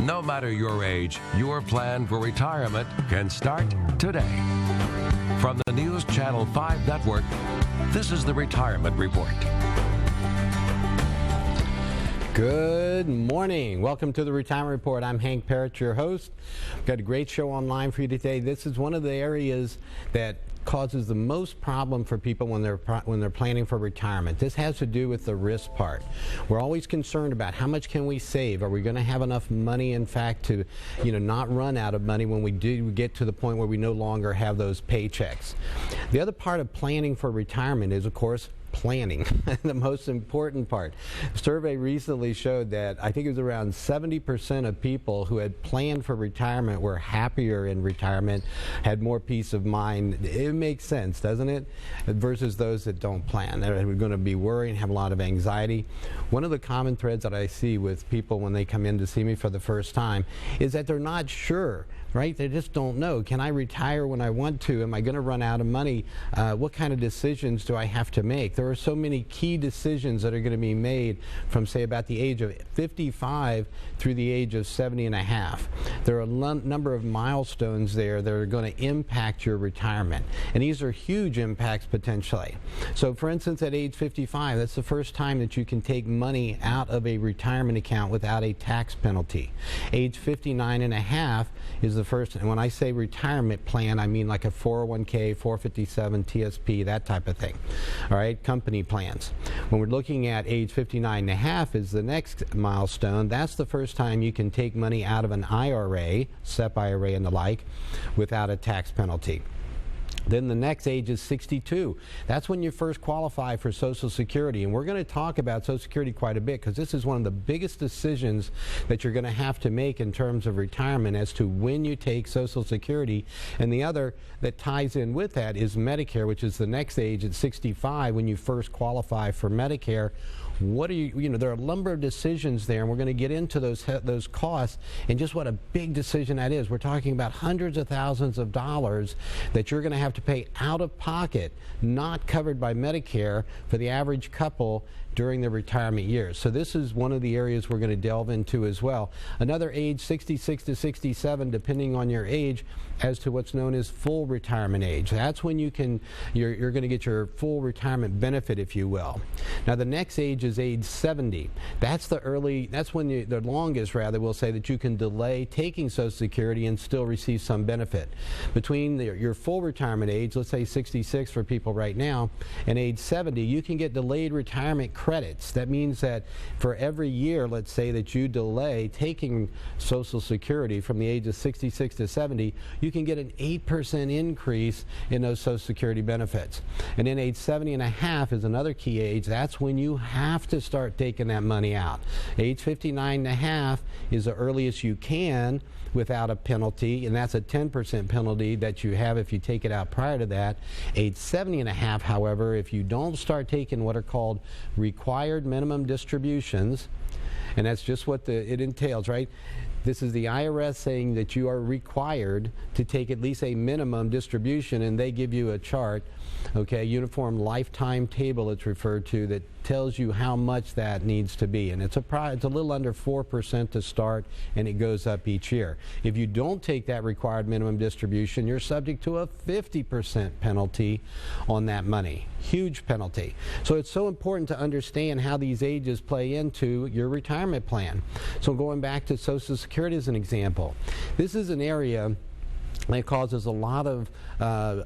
No matter your age, your plan for retirement can start today. From the News Channel 5 Network, this is the Retirement Report. Good morning. Welcome to the Retirement Report. I'm Hank Parrott, your host. We've got a great show online for you today. This is one of the areas that causes the most problem for people when they're planning for retirement. This has to do with the risk part. We're always concerned about how much can we save? Are we going to have enough money, in fact, to not run out of money when we do get to the point where we no longer have those paychecks? The other part of planning for retirement is, of course, planning, the most important part. A survey recently showed that I think it was around 70% of people who had planned for retirement were happier in retirement, had more peace of mind. It makes sense, doesn't it? Versus those that don't plan. They're going to be worried and have a lot of anxiety. One of the common threads that I see with people when they come in to see me for the first time is that they're not sure. Right? They just don't know. Can I retire when I want to? Am I going to run out of money? What kind of decisions do I have to make? There are so many key decisions that are going to be made from, say, about the age of 55 through the age of 70 and a half. There are a number of milestones there that are going to impact your retirement. And these are huge impacts potentially. So, for instance, at age 55, that's the first time that you can take money out of a retirement account without a tax penalty. Age 59 and a half is the first, and when I say retirement plan, I mean like a 401k, 457, TSP, that type of thing. All right, company plans. When we're looking at age 59 and a half is the next milestone. That's the first time you can take money out of an IRA, SEP IRA and the like, without a tax penalty. Then the next age is 62. That's when you first qualify for Social Security. And we're going to talk about Social Security quite a bit because this is one of the biggest decisions that you're going to have to make in terms of retirement as to when you take Social Security. And the other that ties in with that is Medicare, which is the next age at 65 when you first qualify for Medicare. What are there are a number of decisions there, and we're going to get into those costs and just what a big decision that is. We're talking about hundreds of thousands of dollars that you're going to have to pay out of pocket, not covered by Medicare, for the average couple during their retirement years. So this is one of the areas we're going to delve into as well. Another age, 66 to 67, depending on your age, as to what's known as full retirement age. That's when you're going to get your full retirement benefit, if you will. Now the next age is age 70. That's when the longest, rather, we'll say, that you can delay taking Social Security and still receive some benefit. Between your full retirement age, let's say 66 for people right now, and age 70, you can get delayed retirement credits. That means that for every year, let's say, that you delay taking Social Security from the age of 66 to 70, you can get an 8% increase in those Social Security benefits. And then age 70 and a half is another key age. That's when you have to start taking that money out. Age 59 and a half is the earliest you can without a penalty, and that's a 10% penalty that you have if you take it out prior to that. Age 70 and a half, however, if you don't start taking what are called required minimum distributions, and that's just what it entails, right? This is the IRS saying that you are required to take at least a minimum distribution, and they give you a chart, okay, uniform lifetime table it's referred to, that tells you how much that needs to be. And it's a little under 4% to start, and it goes up each year. If you don't take that required minimum distribution, you're subject to a 50% penalty on that money. Huge penalty. So it's so important to understand how these ages play into your retirement plan. So going back to Social Security as an example, this is an area that causes a lot of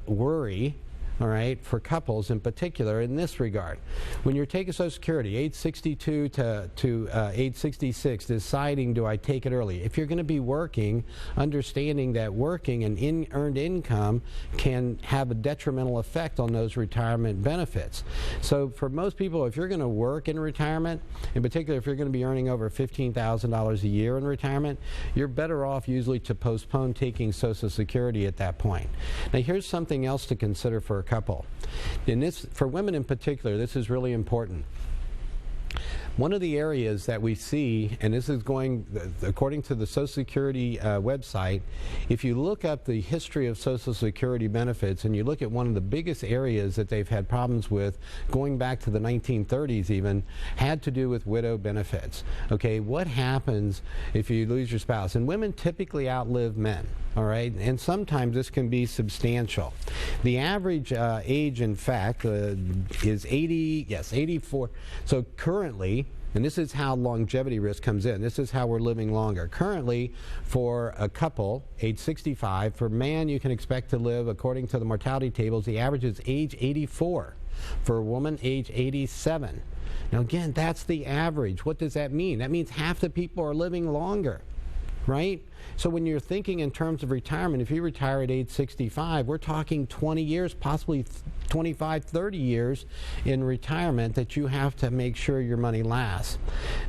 worry, all right, for couples in particular in this regard. When you're taking Social Security, age 62 to age 66, deciding, do I take it early? If you're going to be working, understanding that working and earned income can have a detrimental effect on those retirement benefits. So for most people, if you're going to work in retirement, in particular if you're going to be earning over $15,000 a year in retirement, you're better off usually to postpone taking Social Security at that point. Now here's something else to consider for a couple. And this, for women in particular, this is really important. One of the areas that we see, and this is going according to the Social Security website, if you look up the history of Social Security benefits and you look at one of the biggest areas that they've had problems with going back to the 1930s even, had to do with widow benefits. Okay, what happens if you lose your spouse? And women typically outlive men. All right, and sometimes this can be substantial. The average age, in fact, is 84. So currently, and this is how longevity risk comes in. This is how we're living longer. Currently, for a couple, age 65, for a man you can expect to live, according to the mortality tables, the average is age 84. For a woman, age 87. Now again, that's the average. What does that mean? That means half the people are living longer, right? So when you're thinking in terms of retirement, if you retire at age 65, we're talking 20 years, possibly 25, 30 years in retirement that you have to make sure your money lasts.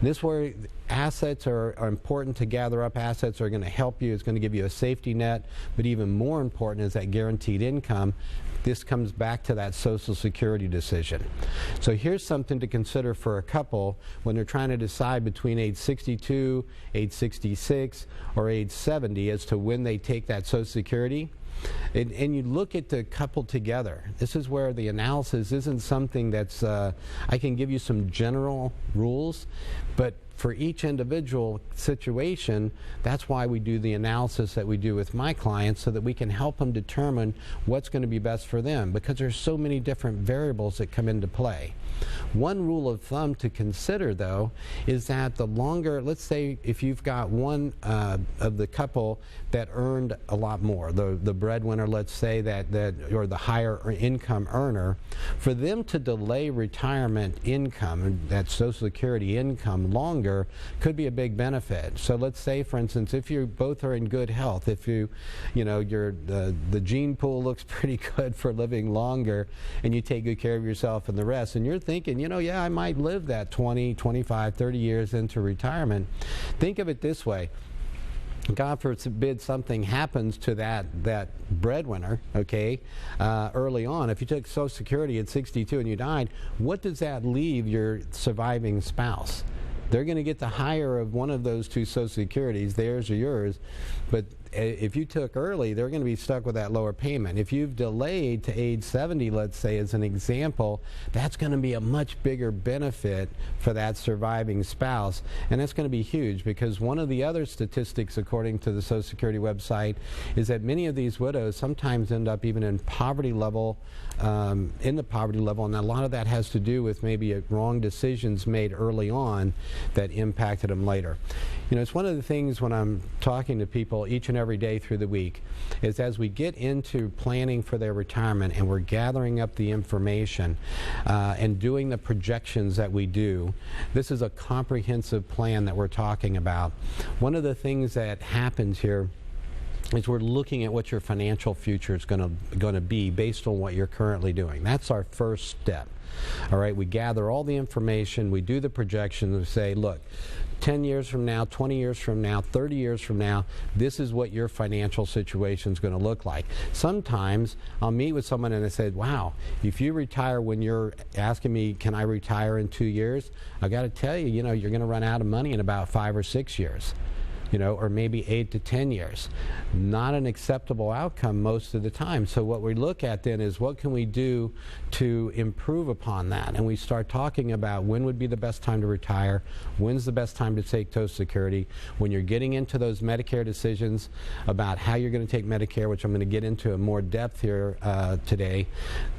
This is where assets are important. To gather up assets are going to help you. It's going to give you a safety net, but even more important is that guaranteed income. This comes back to that Social Security decision. So here's something to consider for a couple when they're trying to decide between age 62, age 66, or age 70 as to when they take that Social Security. And you look at the couple together. This is where the analysis isn't something that's, I can give you some general rules, but for each individual situation, that's why we do the analysis that we do with my clients, so that we can help them determine what's going to be best for them, because there's so many different variables that come into play. One rule of thumb to consider, though, is that the longer, let's say if you've got one of the couple that earned a lot more, the breadwinner, let's say, or the higher income earner, for them to delay retirement income, that Social Security income, longer could be a big benefit. So let's say, for instance, if you both are in good health, if the gene pool looks pretty good for living longer, and you take good care of yourself and the rest, and you're thinking, yeah, I might live that 20, 25, 30 years into retirement. Think of it this way. God forbid something happens to that breadwinner, okay, early on. If you took Social Security at 62 and you died, what does that leave your surviving spouse? They're going to get the higher of one of those two Social Securities, theirs or yours, but if you took early, they're going to be stuck with that lower payment. If you've delayed to age 70, let's say, as an example, that's going to be a much bigger benefit for that surviving spouse, and that's going to be huge, because one of the other statistics, according to the Social Security website, is that many of these widows sometimes end up even in poverty level, and a lot of that has to do with maybe wrong decisions made early on that impacted them later. It's one of the things when I'm talking to people each and every day through the week, is as we get into planning for their retirement and we're gathering up the information and doing the projections that we do, this is a comprehensive plan that we're talking about. One of the things that happens here is we're looking at what your financial future is going to be based on what you're currently doing. That's our first step. All right, we gather all the information, we do the projections, we say, look, 10 years from now, 20 years from now, 30 years from now, this is what your financial situation is going to look like. Sometimes I'll meet with someone and I say, wow, if you retire when you're asking me, can I retire in 2 years? I got to tell you, you're going to run out of money in about 5 or 6 years. Or maybe 8 to 10 years. Not an acceptable outcome most of the time. So what we look at then is what can we do to improve upon that? And we start talking about when would be the best time to retire, when's the best time to take Social Security, when you're getting into those Medicare decisions about how you're going to take Medicare, which I'm going to get into in more depth here today.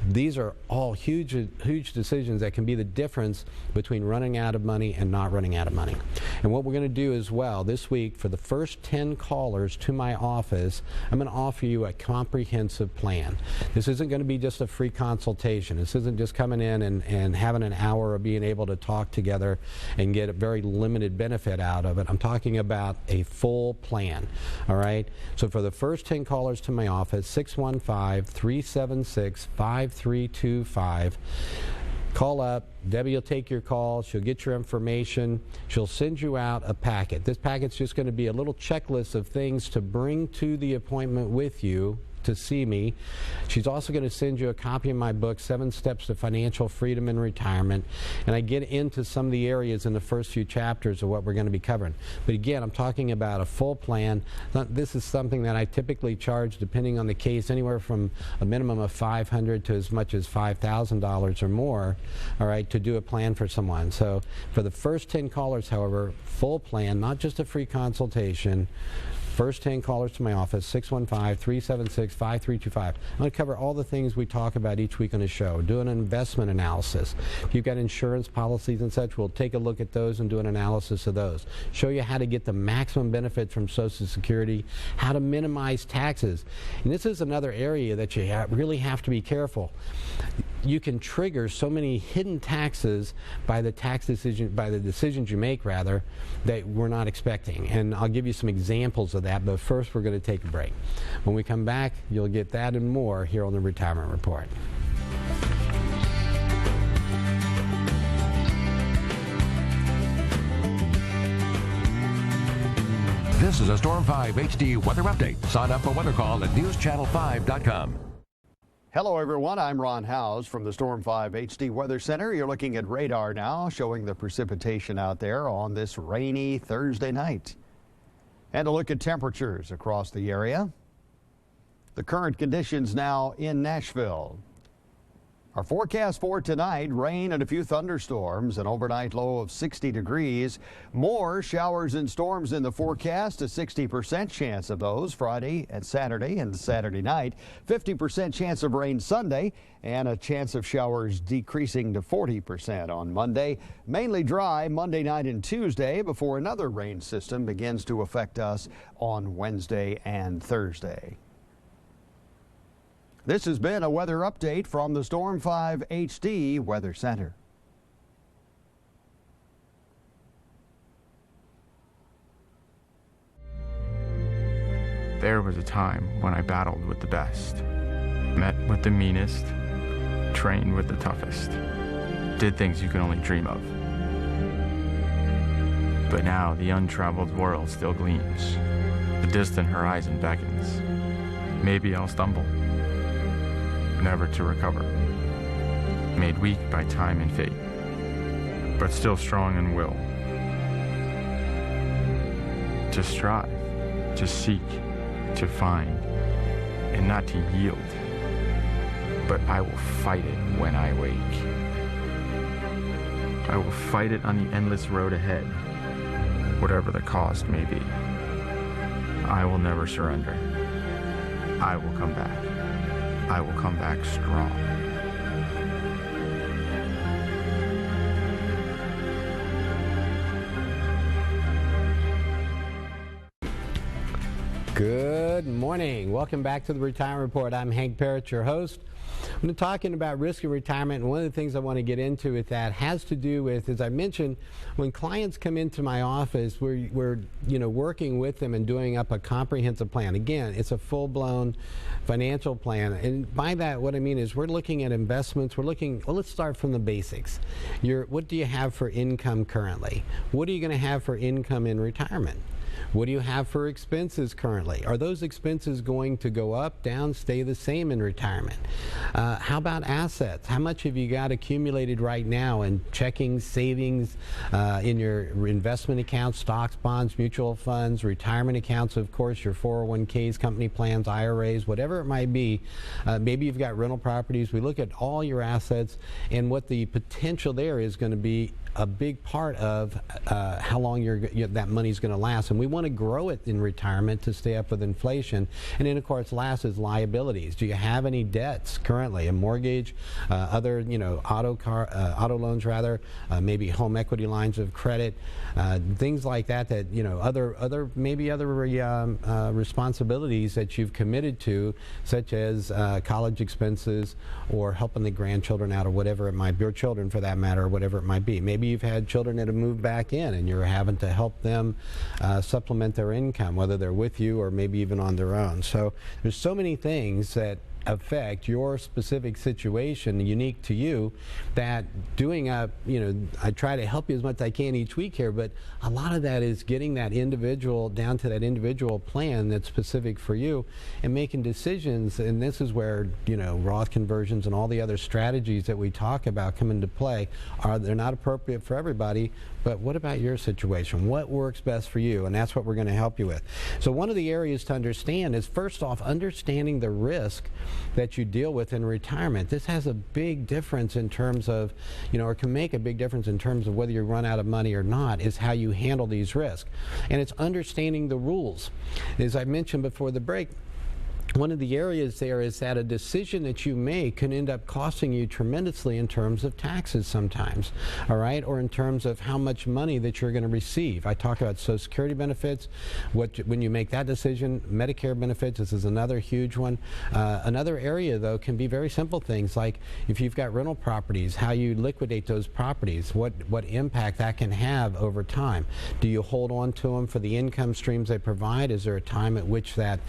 These are all huge decisions that can be the difference between running out of money and not running out of money. And what we're going to do as well this week, for the first 10 callers to my office, I'm going to offer you a comprehensive plan. This isn't going to be just a free consultation. This isn't just coming in and having an hour of being able to talk together and get a very limited benefit out of it. I'm talking about a full plan. All right? So for the first 10 callers to my office, 615-376-5325. Call up. Debbie will take your call. She'll get your information. She'll send you out a packet. This packet's just going to be a little checklist of things to bring to the appointment with you to see me. She's also going to send you a copy of my book, 7 Steps to Financial Freedom in Retirement. And I get into some of the areas in the first few chapters of what we're going to be covering. But again, I'm talking about a full plan. This is something that I typically charge, depending on the case, anywhere from a minimum of $500 to as much as $5,000 or more, all right, to do a plan for someone. So for the first 10 callers, however, full plan, not just a free consultation. First 10 callers to my office, 615-376-5325. I'm going to cover all the things we talk about each week on the show. Do an investment analysis. If you've got insurance policies and such, we'll take a look at those and do an analysis of those. Show you how to get the maximum benefit from Social Security, how to minimize taxes. And this is another area that you really have to be careful. You can trigger so many hidden taxes by the decisions you make, rather, that we're not expecting. And I'll give you some examples of that, but first we're going to take a break. When we come back, you'll get that and more here on the Retirement Report. This is a Storm 5 HD weather update. Sign up for Weather Call at newschannel5.com. Hello, everyone. I'm Ron Howes from the Storm 5 HD Weather Center. You're looking at radar now, showing the precipitation out there on this rainy Thursday night. And a look at temperatures across the area. The current conditions now in Nashville. Our forecast for tonight, rain and a few thunderstorms, an overnight low of 60 degrees. More showers and storms in the forecast, a 60% chance of those Friday and Saturday night. 50% chance of rain Sunday, and a chance of showers decreasing to 40% on Monday. Mainly dry Monday night and Tuesday before another rain system begins to affect us on Wednesday and Thursday. This has been a weather update from the Storm 5 HD Weather Center. There was a time when I battled with the best, met with the meanest, trained with the toughest, did things you can only dream of. But now the untraveled world still gleams. The distant horizon beckons. Maybe I'll stumble, never to recover, made weak by time and fate, but still strong in will. To strive, to seek, to find, and not to yield. But I will fight it when I wake. I will fight it on the endless road ahead, whatever the cost may be. I will never surrender. I will come back. I will come back strong. Good morning. Welcome back to the Retirement Report. I'm Hank Parrott, your host. I'm talking about risk of retirement, and one of the things I want to get into with that has to do with, as I mentioned, when clients come into my office, we're working with them and doing up a comprehensive plan. Again, it's a full-blown financial plan, and by that, what I mean is we're looking at investments. Let's start from the basics. What do you have for income currently? What are you going to have for income in retirement? What do you have for expenses currently? Are those expenses going to go up, down, stay the same in retirement? How about assets? How much have you got accumulated right now in checking, savings, in your investment accounts, stocks, bonds, mutual funds, retirement accounts, of course, your 401ks, company plans, IRAs, whatever it might be. Maybe you've got rental properties. We look at all your assets and what the potential there is going to be a big part of how long that money's going to last. And we want to grow it in retirement to stay up with inflation. And then, of course, last is liabilities. Do you have any debts currently? A mortgage, other, auto loans rather, maybe home equity lines of credit, things like that, other responsibilities that you've committed to, such as college expenses or helping the grandchildren out or whatever it might be, or children for that matter, or whatever it might be. Maybe you've had children that have moved back in and you're having to help them supplement their income, whether they're with you or maybe even on their own. So there's so many things that affect your specific situation, unique to you, that doing a, I try to help you as much as I can each week here, but a lot of that is getting that individual down to that individual plan that's specific for you and making decisions. And this is where, Roth conversions and all the other strategies that we talk about come into play. They're not appropriate for everybody, but what about your situation? What works best for you? And that's what we're going to help you with. So one of the areas to understand is, first off, understanding the risk that you deal with in retirement. This has a big difference in terms of, or can make a big difference in terms of whether you run out of money or not, is how you handle these risks. And it's understanding the rules. As I mentioned before the break, one of the areas there is that a decision that you make can end up costing you tremendously in terms of taxes sometimes, all right, or in terms of how much money that you're going to receive. I talk about Social Security benefits. When you make that decision, Medicare benefits, this is another huge one. Another area, though, can be very simple things like if you've got rental properties, how you liquidate those properties, what impact that can have over time. Do you hold on to them for the income streams they provide? Is there a time at which that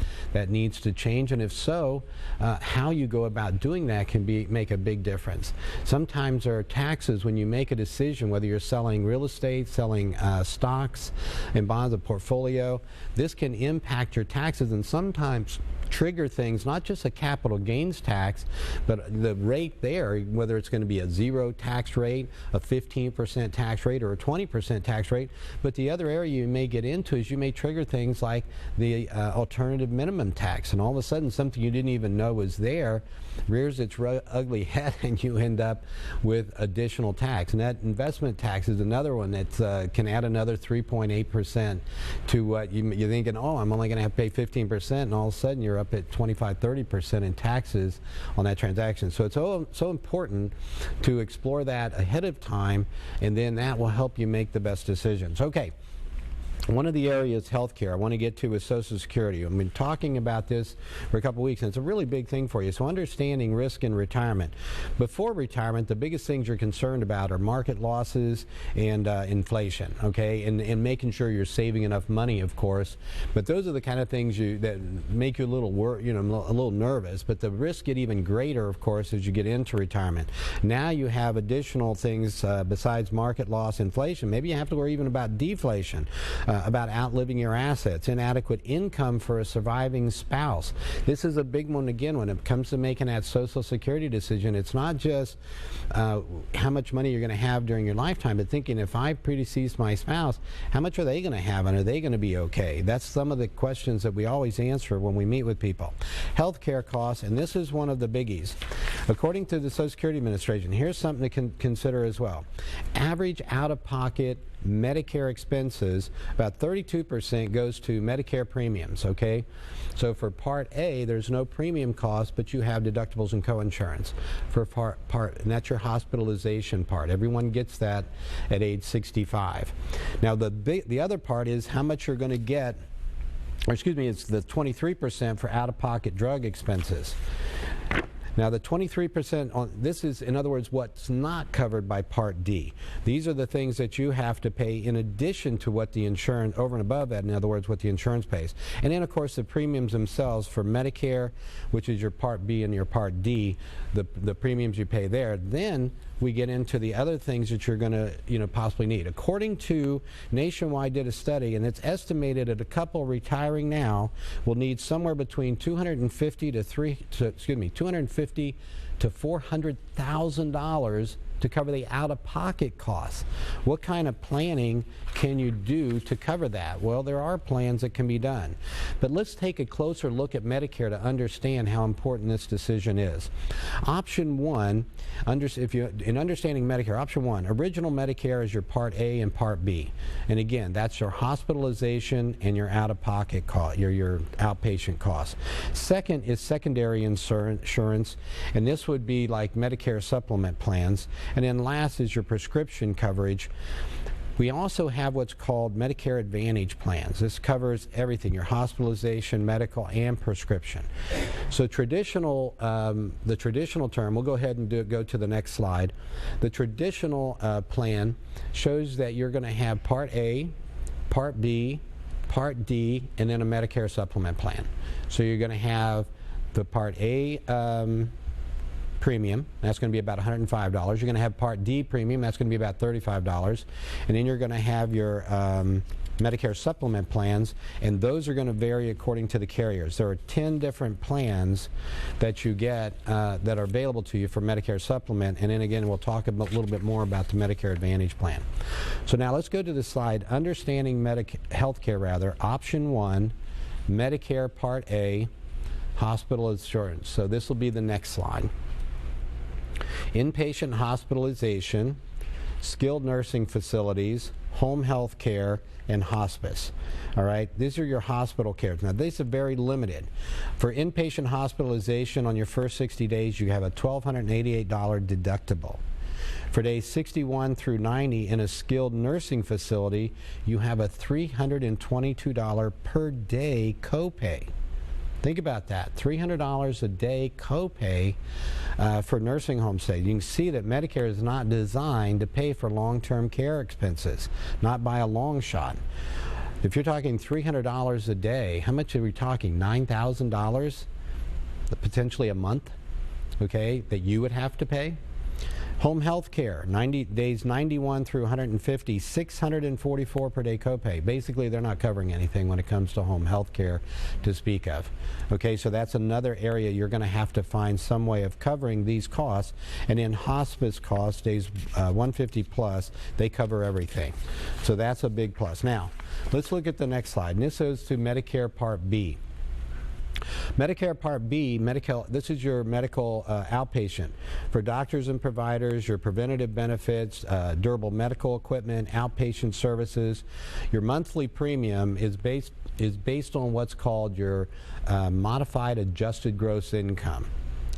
needs to change? And if so, how you go about doing that can make a big difference. Sometimes there are taxes when you make a decision, whether you're selling real estate, selling stocks and bonds, a portfolio. This can impact your taxes and sometimes trigger things, not just a capital gains tax, but the rate there, whether it's going to be a 0 tax rate, a 15% tax rate, or a 20% tax rate. But the other area you may get into is you may trigger things like the alternative minimum tax, and all of a sudden something you didn't even know was there rears its ugly head and you end up with additional tax. Net investment tax is another one that can add another 3.8% to what you're thinking, oh, I'm only going to have to pay 15%, and all of a sudden you're up at 25-30% in taxes on that transaction. So it's so important to explore that ahead of time, and then that will help you make the best decisions. Okay. One of the areas, healthcare, I want to get to is Social Security. I've been talking about this for a couple of weeks, and it's a really big thing for you. So understanding risk in retirement. Before retirement, the biggest things you're concerned about are market losses and inflation, okay, and making sure you're saving enough money, of course. But those are the kind of things that make you a little, a little nervous. But the risks get even greater, of course, as you get into retirement. Now you have additional things besides market loss, inflation. Maybe you have to worry even about deflation. About outliving your assets, inadequate income for a surviving spouse. This is a big one again when it comes to making that Social Security decision. It's not just how much money you're going to have during your lifetime, but thinking if I predecease my spouse, how much are they going to have and are they going to be okay? That's some of the questions that we always answer when we meet with people. Healthcare costs, and this is one of the biggies. According to the Social Security Administration, here's something to consider as well. Average out-of-pocket Medicare expenses, about 32% goes to Medicare premiums, okay? So for Part A, there's no premium cost, but you have deductibles and coinsurance. For part, and that's your hospitalization part. Everyone gets that at age 65. Now the other part is how much you're going to get, or excuse me, it's the 23% for out-of-pocket drug expenses. Now the 23% on this is, in other words, what's not covered by Part D. These are the things that you have to pay in addition to what the insurance, over and above that, in other words, what the insurance pays. And then, of course, the premiums themselves for Medicare, which is your Part B and your Part D, the premiums you pay there. Then we get into the other things that you're going to, possibly need. According to Nationwide did a study, and it's estimated that a couple retiring now will need somewhere between $250,000 to $400,000 to cover the out-of-pocket costs. What kind of planning can you do to cover that? Well, there are plans that can be done. But let's take a closer look at Medicare to understand how important this decision is. Option one, in understanding Medicare, option one, original Medicare is your Part A and Part B. And again, that's your hospitalization and your out-of-pocket cost, your outpatient costs. Second is secondary insurance, and this would be like Medicare supplement plans. And then last is your prescription coverage. We also have what's called Medicare Advantage plans. This covers everything, your hospitalization, medical, and prescription. So the traditional term, we'll go ahead and go to the next slide. The traditional plan shows that you're going to have Part A, Part B, Part D, and then a Medicare supplement plan. So you're going to have the Part A premium, that's going to be about $105. You're going to have Part D premium, that's going to be about $35. And then you're going to have your Medicare supplement plans, and those are going to vary according to the carriers. There are 10 different plans that you get that are available to you for Medicare supplement, and then again we'll talk a little bit more about the Medicare Advantage plan. So now let's go to the slide, Understanding Healthcare, Option 1, Medicare Part A, Hospital Insurance. So this will be the next slide. Inpatient hospitalization, skilled nursing facilities, home health care, and hospice. All right, these are your hospital cares. Now, these are very limited. For inpatient hospitalization on your first 60 days, you have a $1,288 deductible. For days 61 through 90 in a skilled nursing facility, you have a $322 per day copay. Think about that, $300 a day copay for nursing home stay. You can see that Medicare is not designed to pay for long-term care expenses, not by a long shot. If you're talking $300 a day, how much are we talking? $9,000 potentially a month, okay, that you would have to pay? Home health care, 90 days 91 through 150, $644 per day copay. Basically, they're not covering anything when it comes to home health care to speak of. Okay, so that's another area you're going to have to find some way of covering these costs. And in hospice costs, days 150 plus, they cover everything. So that's a big plus. Now, let's look at the next slide. And this goes to Medicare Part B. Medicare Part B, this is your medical outpatient. For doctors and providers, your preventative benefits, durable medical equipment, outpatient services. Your monthly premium is based on what's called your modified adjusted gross income.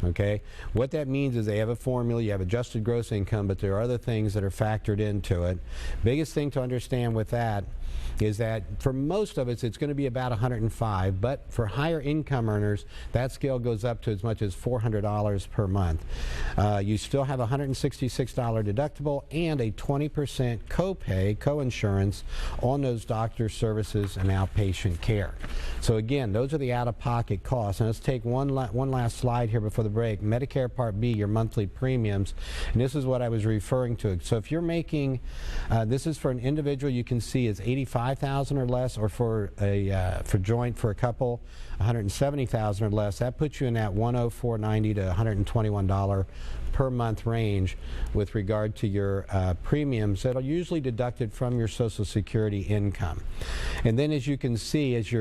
Okay, what that means is they have a formula, you have adjusted gross income, but there are other things that are factored into it. Biggest thing to understand with that is that for most of us it's going to be about 105, but for higher income earners that scale goes up to as much as $400 per month. You still have a $166 deductible and a 20% copay, co-insurance on those doctor services and outpatient care. So again, those are the out-of-pocket costs. And let's take one last slide here before the break. Medicare Part B, your monthly premiums, and this is what I was referring to. So if you're making, this is for an individual, you can see is $85,000 or less, or for a joint for a couple, $170,000 or less. That puts you in that $104.90 to $121 per month range with regard to your premiums that are usually deducted from your Social Security income. And then as you can see, as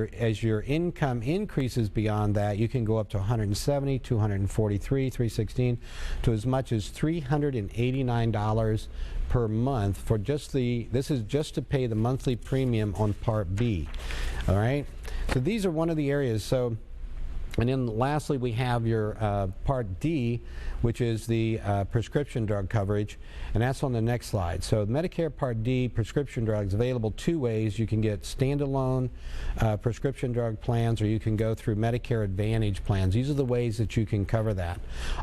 your income increases beyond that, you can go up to $170, $243, $316, to as much as $389 per month for just this is just to pay the monthly premium on Part B. All right, so these are one of the areas. So, and then lastly we have your Part D, which is the prescription drug coverage, and that's on the next slide. So Medicare Part D prescription drugs available two ways. You can get standalone prescription drug plans, or you can go through Medicare Advantage plans. These are the ways that you can cover that.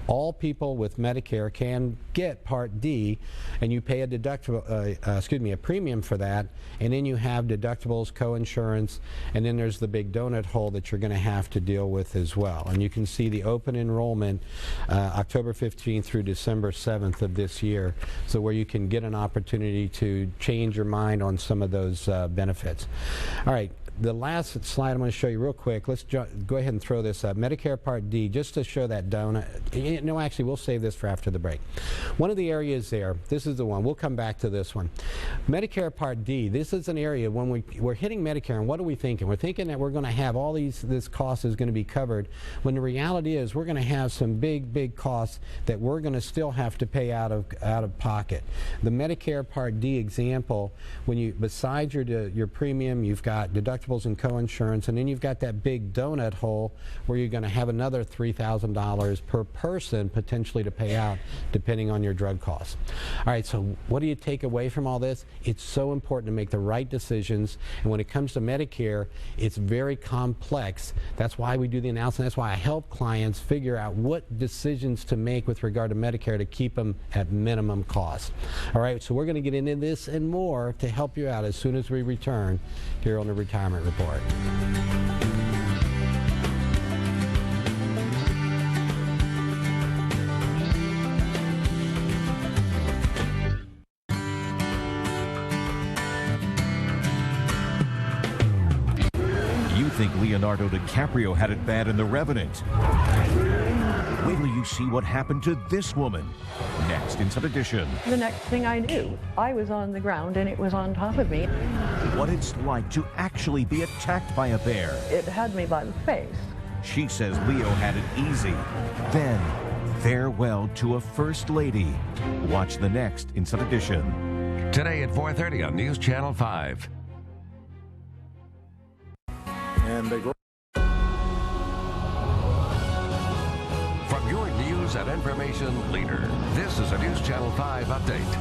All people with Medicare can get Part D, and you pay a deductible, a premium for that, and then you have deductibles, co-insurance, and then there's the big donut hole that you're going to have to deal with as well. And you can see the open enrollment October 15th through December 7th of this year, so where you can get an opportunity to change your mind on some of those benefits. All right, the last slide I'm going to show you real quick. Let's go ahead and throw this up. Medicare Part D, just to show that donut. No, actually, we'll save this for after the break. One of the areas there, this is the one. We'll come back to this one. Medicare Part D, this is an area when we're hitting Medicare, and what are we thinking? We're thinking that we're going to have all this cost is going to be covered, when the reality is we're going to have some big costs that we're going to still have to pay out of pocket. The Medicare Part D example, when you, besides your premium, you've got deductibles and co-insurance, and then you've got that big donut hole where you're going to have another $3,000 per person potentially to pay out depending on your drug costs. All right, so what do you take away from all this? It's so important to make the right decisions, and when it comes to Medicare, it's very complex. That's why we do the announcement. That's why I help clients figure out what decisions to make with regard to Medicare to keep them at minimum cost. All right, so we're going to get into this and more to help you out as soon as we return here on the Retirement Report. think Leonardo DiCaprio had it bad in The Revenant? Wait till you see what happened to this woman. Next Inside Edition. The next thing I knew, I was on the ground and it was on top of me. What it's like to actually be attacked by a bear. It had me by the face. She says Leo had it easy. Then, farewell to a first lady. Watch the next Inside Edition. Today at 4:30 on News Channel 5. And they grow. From your news and information leader, this is a News Channel 5 update.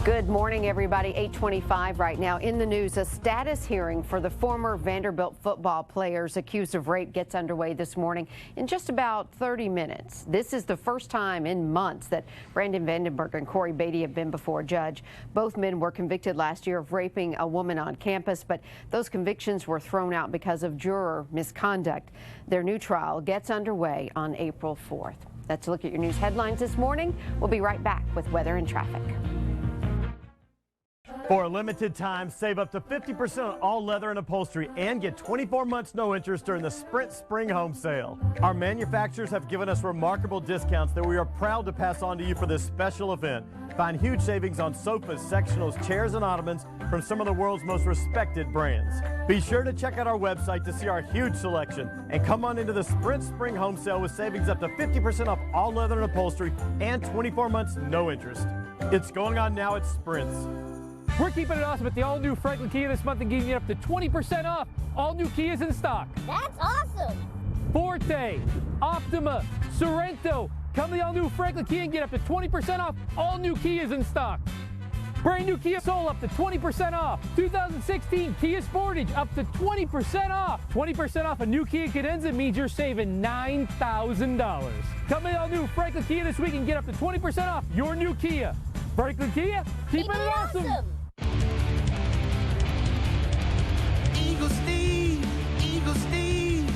Good morning, everybody. 8:25 right now. In the news, a status hearing for the former Vanderbilt football players accused of rape gets underway this morning in just about 30 minutes. This is the first time in months that Brandon Vandenberg and Corey Beatty have been before a judge. Both men were convicted last year of raping a woman on campus, but those convictions were thrown out because of juror misconduct. Their new trial gets underway on April 4th. That's a look at your news headlines this morning. We'll be right back with weather and traffic. For a limited time, save up to 50% on all leather and upholstery and get 24 months no interest during the Sprint Spring Home Sale. Our manufacturers have given us remarkable discounts that we are proud to pass on to you for this special event. Find huge savings on sofas, sectionals, chairs, and ottomans from some of the world's most respected brands. Be sure to check out our website to see our huge selection and come on into the Sprint Spring Home Sale with savings up to 50% off all leather and upholstery and 24 months no interest. It's going on now at Sprint's. We're keeping it awesome at the all-new Franklin Kia this month and giving you up to 20% off. All new Kias in stock. That's awesome. Forte, Optima, Sorento. Come to the all-new Franklin Kia and get up to 20% off. All new Kias in stock. Brand new Kia Soul up to 20% off. 2016 Kia Sportage up to 20% off. 20% off a new Kia Cadenza means you're saving $9,000. Come to the all-new Franklin Kia this week and get up to 20% off your new Kia. Franklin Kia, keeping it awesome. Eagle Steve,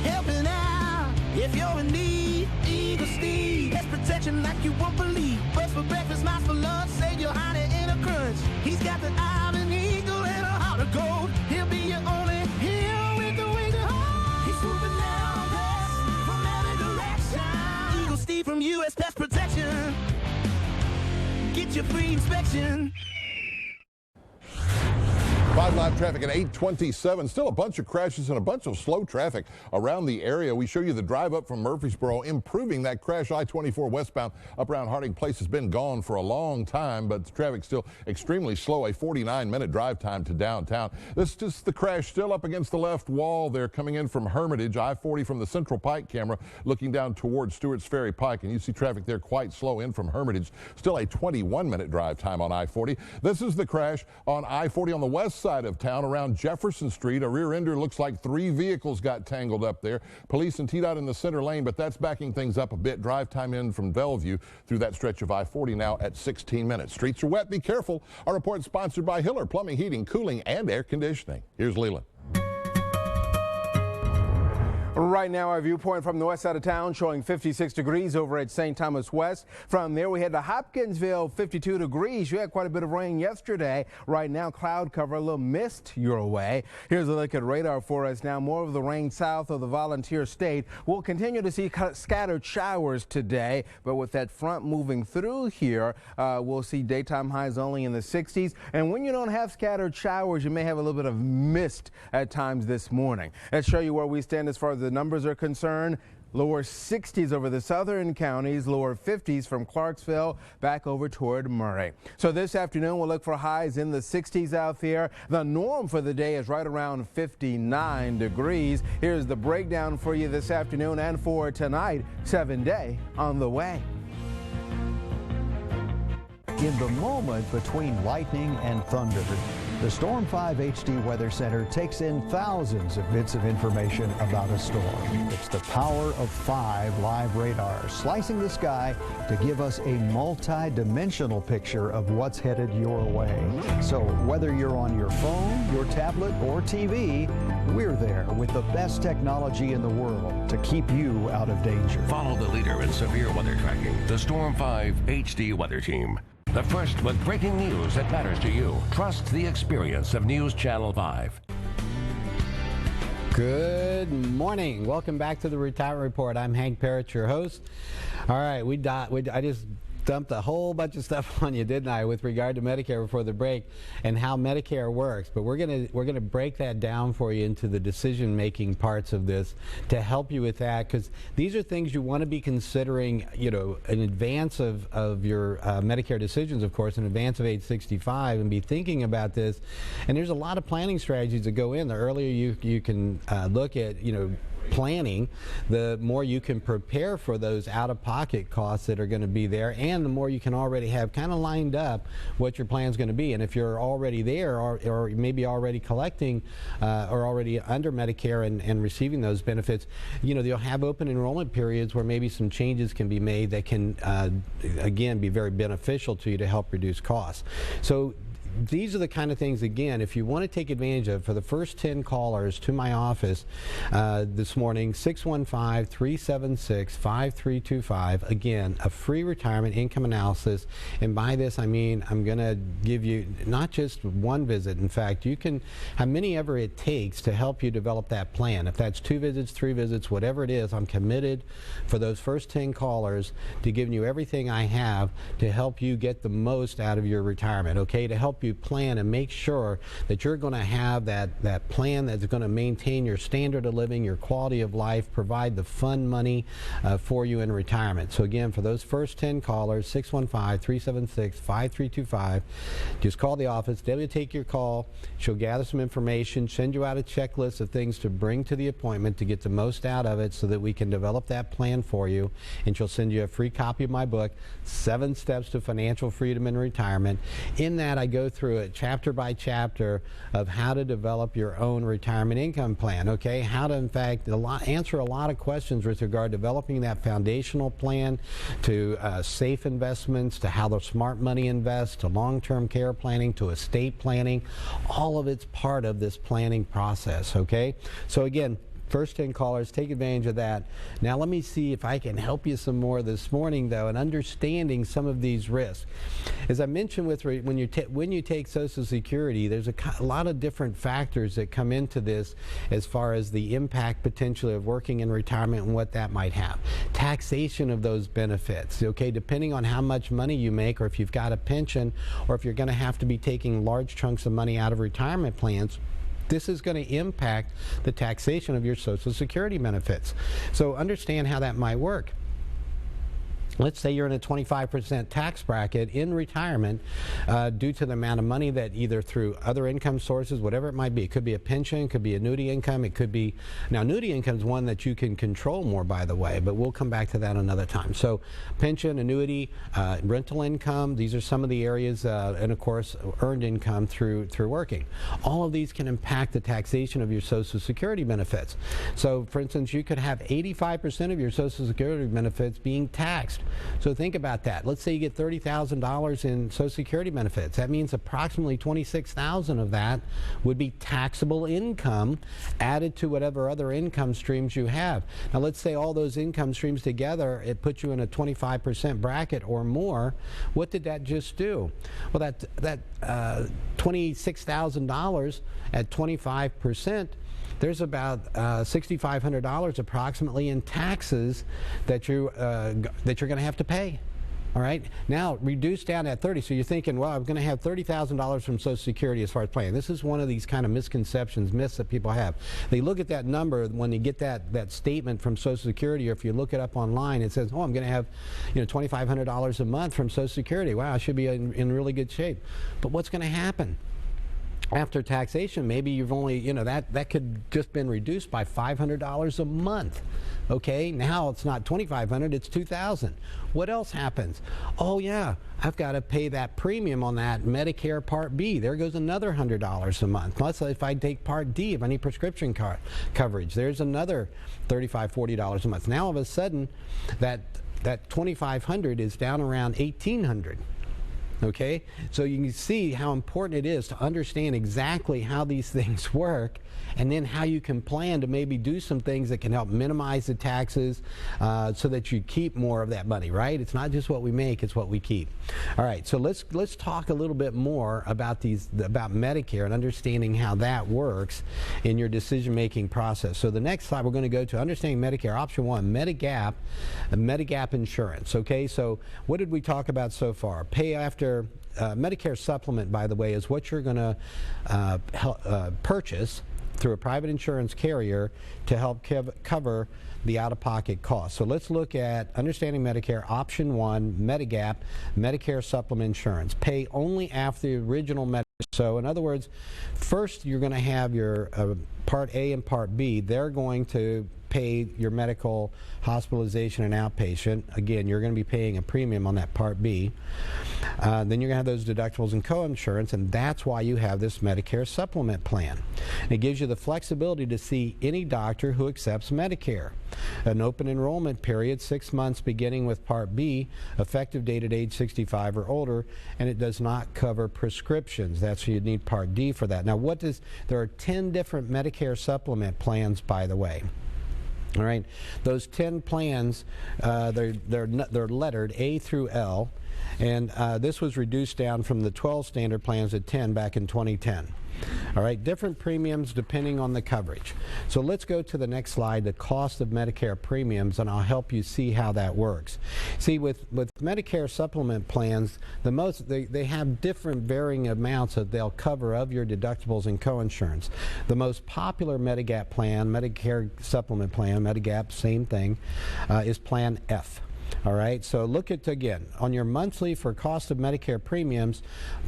helping out if you're in need. Eagle Steve, that's protection like you won't believe. First for breakfast, last for lunch, save your honey in a crunch. He's got the eye of an eagle and a heart of gold. He'll be your only hero with the wings of hope. He's swooping down pests from every direction. Eagle Steve from U.S. Pest Protection. Get your free inspection. 5 live traffic at 8:27. Still a bunch of crashes and a bunch of slow traffic around the area. We show you the drive up from Murfreesboro, improving that crash. I-24 westbound up around Harding Place has been gone for a long time, but the traffic still extremely slow. A 49-minute drive time to downtown. This is just the crash still up against the left wall there coming in from Hermitage. I-40 from the Central Pike camera looking down towards Stewart's Ferry Pike, and you see traffic there quite slow in from Hermitage. Still a 21-minute drive time on I-40. This is the crash on I-40 on the west side of town around Jefferson Street. A rear ender looks like 3 vehicles got tangled up there. Police and TDOT in the center lane, but that's backing things up a bit. Drive time in from Bellevue through that stretch of I-40 now at 16 minutes. Streets are wet. Be careful. Our report sponsored by Hiller Plumbing, Heating, Cooling, and Air Conditioning. Here's Leland. Right now, our viewpoint from the west side of town showing 56 degrees over at St. Thomas West. From there, we head to Hopkinsville, 52 degrees. You had quite a bit of rain yesterday. Right now, cloud cover, a little mist your way. Here's a look at radar for us now. More of the rain south of the Volunteer State. We'll continue to see scattered showers today, but with that front moving through here, we'll see daytime highs only in the 60s. And when you don't have scattered showers, you may have a little bit of mist at times this morning. Let's show you where we stand as far as the numbers are concerned. Lower 60s over the southern counties, lower 50s from Clarksville back over toward Murray. So this afternoon we'll look for highs in the 60s out there. The norm for the day is right around 59 degrees. Here's the breakdown for you this afternoon and for tonight. 7-day on the way. In the moment between lightning and thunder, the Storm 5 HD Weather Center takes in thousands of bits of information about a storm. It's the power of 5 live radars slicing the sky to give us a multi-dimensional picture of what's headed your way. So whether you're on your phone, your tablet, or TV, we're there with the best technology in the world to keep you out of danger. Follow the leader in severe weather tracking, the Storm 5 HD Weather Team. The first with breaking news that matters to you. Trust the experience of News Channel 5. Good morning. Welcome back to the Retirement Report. I'm Hank Parrott, your host. All right, I just dumped a whole bunch of stuff on you, didn't I, with regard to Medicare before the break and how Medicare works. But we're gonna break that down for you into the decision-making parts of this to help you with that, because these are things you want to be considering, you know, in advance of your Medicare decisions, of course, in advance of age 65, and be thinking about this. And there's a lot of planning strategies that go in. The earlier you can look at, you know, planning, the more you can prepare for those out-of-pocket costs that are going to be there, and the more you can already have kind of lined up what your plan is going to be. And if you're already there, or maybe already collecting or already under Medicare and receiving those benefits, you know, you'll have open enrollment periods where maybe some changes can be made that can again be very beneficial to you to help reduce costs. So these are the kind of things, again, if you want to take advantage of, for the first 10 callers to my office this morning, 615-376-5325. Again, a free retirement income analysis. And by this, I mean I'm going to give you not just one visit. In fact, you can have many ever it takes to help you develop that plan. If that's 2 visits, 3 visits, whatever it is, I'm committed for those first 10 callers to giving you everything I have to help you get the most out of your retirement, okay? To help you plan and make sure that you're going to have that plan that's going to maintain your standard of living, your quality of life, provide the fun money for you in retirement. So again, for those first 10 callers, 615-376-5325, just call the office. They'll take your call. She'll gather some information, send you out a checklist of things to bring to the appointment to get the most out of it so that we can develop that plan for you. And she'll send you a free copy of my book, 7 Steps to Financial Freedom in Retirement. In that, I go through it chapter by chapter of how to develop your own retirement income plan, okay? How to, in fact, answer a lot of questions with regard to developing that foundational plan, to safe investments, to how the smart money invests, to long-term care planning, to estate planning. All of it's part of this planning process, okay? So again, first 10 callers, take advantage of that. Now let me see if I can help you some more this morning, though, in understanding some of these risks. As I mentioned, when you take Social Security, there's a lot of different factors that come into this as far as the impact potentially of working in retirement and what that might have. Taxation of those benefits, okay, depending on how much money you make, or if you've got a pension, or if you're going to have to be taking large chunks of money out of retirement plans. This is going to impact the taxation of your Social Security benefits. So understand how that might work. Let's say you're in a 25% tax bracket in retirement due to the amount of money that either through other income sources, whatever it might be. It could be a pension, it could be annuity income, it could be... Now, annuity income is one that you can control more, by the way, but we'll come back to that another time. So pension, annuity, rental income, these are some of the areas, and of course, earned income through working. All of these can impact the taxation of your Social Security benefits. So, for instance, you could have 85% of your Social Security benefits being taxed. So think about that. Let's say you get $30,000 in Social Security benefits. That means approximately $26,000 of that would be taxable income added to whatever other income streams you have. Now let's say all those income streams together, it puts you in a 25% bracket or more. What did that just do? Well, that $26,000 at 25%, there's about $6,500 approximately in taxes that you're going to have to pay. All right. Now reduce down at 30. So you're thinking, well, I'm going to have $30,000 from Social Security as far as planning. This is one of these kind of misconceptions, myths that people have. They look at that number when they get that statement from Social Security, or if you look it up online, it says, oh, I'm going to have, $2,500 a month from Social Security. Wow, I should be in really good shape. But what's going to happen? After taxation, maybe you've only, that could just been reduced by $500 a month. Okay, now it's not $2,500, it's $2,000. What else happens? Oh yeah, I've got to pay that premium on that Medicare Part B. There goes another $100 a month. Plus, if I take Part D, if I need prescription coverage, there's another $35, $40 a month. Now all of a sudden, that $2,500 is down around $1,800. Okay, so you can see how important it is to understand exactly how these things work, and then how you can plan to maybe do some things that can help minimize the taxes so that you keep more of that money, right? It's not just what we make, it's what we keep. All right, so let's talk a little bit more about Medicare and understanding how that works in your decision-making process. So the next slide we're going to go to understanding Medicare. Option 1, Medigap insurance. Okay, so what did we talk about so far? Pay after Medicare supplement, by the way, is what you're going to purchase through a private insurance carrier to help cover the out-of-pocket costs. So let's look at understanding Medicare. Option 1, Medigap, Medicare supplement insurance. Pay only after the original Medicare. So in other words, first you're going to have your Part A and Part B. They're going to pay your medical hospitalization and outpatient. Again, you're going to be paying a premium on that Part B. Then you're going to have those deductibles and co-insurance, and that's why you have this Medicare supplement plan. It gives you the flexibility to see any doctor who accepts Medicare. An open enrollment period, 6 months beginning with Part B, effective date at age 65 or older, and it does not cover prescriptions. That's why you need Part D for that. Now, there are 10 different Medicare supplement plans, by the way. All right, those 10 plans, they're lettered A through L, and this was reduced down from the 12 standard plans to 10 back in 2010. All right, different premiums depending on the coverage. So let's go to the next slide, the cost of Medicare premiums, and I'll help you see how that works. See, with Medicare supplement plans, they have different varying amounts that they'll cover of your deductibles and co-insurance. The most popular Medigap plan, Medicare supplement plan, Medigap, same thing, is Plan F. All right, so look at, again, on your monthly for cost of Medicare premiums,